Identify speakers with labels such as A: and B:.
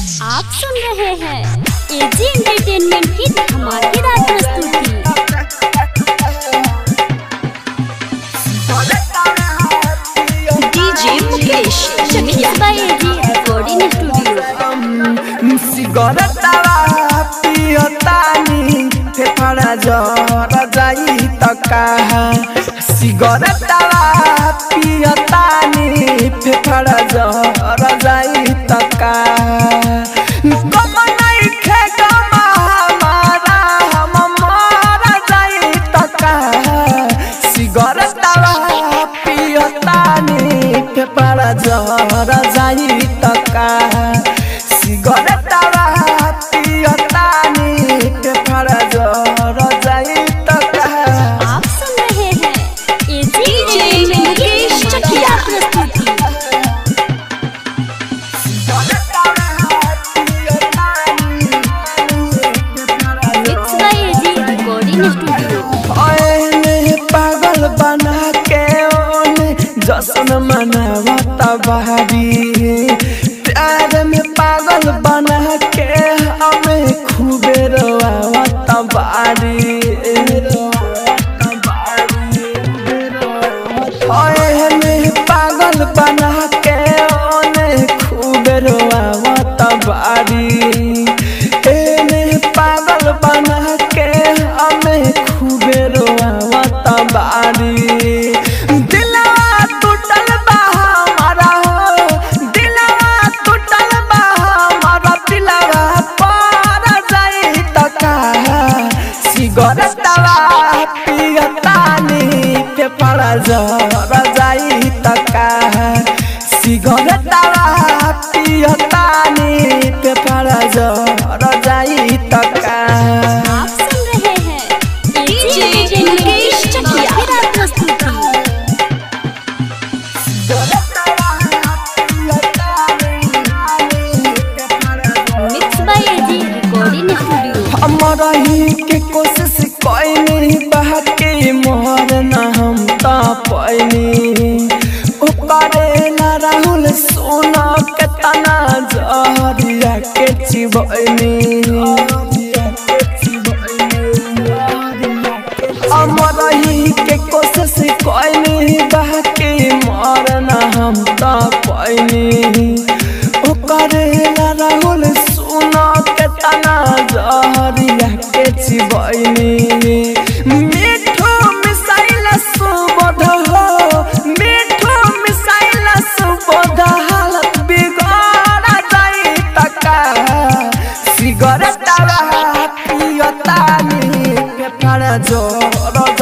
A: आप सुन रहे हैं एजी एंटरटेनमेंट की धमाकेदार प्रस्तुति।
B: DJ Mukesh Chakiya
A: by AG recording studio.
C: सिगरेटवा पियतानी फेफड़ा जर जाई त कहा सिगरेटवा पियतानी फेफड़ा जर जाई त कहा गम नहीं खे गम हमारा हम मर जाई त कहा सिगरेटवा पियतानी फेफड़ा जर जाई त कहा सिगरेटवा पियतानी फेफड़ा जर जाई त कहा।
A: आप सुन रहे हैं एजी एंटरटेनमेंट की धमाकेदार प्रस्तुति। Mix by AG recording studio.
C: ओए पागल बना के ओने जश्न मनावत बहारी प्यार में पागल बना के हमें खूबे रोवावत बारी ओए पागल बना के ओने खूबे रोवावत बारी पागल बना के हमें खूबे रोवावत बारी दिलवा टूटल बा हमारा दिलवा टूटल बा हमारा दिलवा पर जाई त कहा सिगरेटवा पियतानी फेफड़ा जर जाई त कहा सिगरेटवा पियतानी फेफड़ा जर जाई त कहा।
A: आप सुन रहे हैं एजी एंटरटेनमेंट की धमाकेदार प्रस्तुति। Mix by AG recording studio.
C: हमारा ही के कोशिश कोई नहीं बहके मोहर न हम ता पैनी ओकरे ना राहुल सोना के तना जहरिया के चिबैनी हमारा ही के कोशिश कोई नहीं बहके मोहर न हम ता पैनी ओकरे ना राहुल सोना के तना जहरिया के चिबैनी मीठो मिसाइल सुबोध हो मीठो मिसाइल सुबोध हालत बिगड़ जाई त कहा सिगरेटवा पियतानी फेफड़ा जर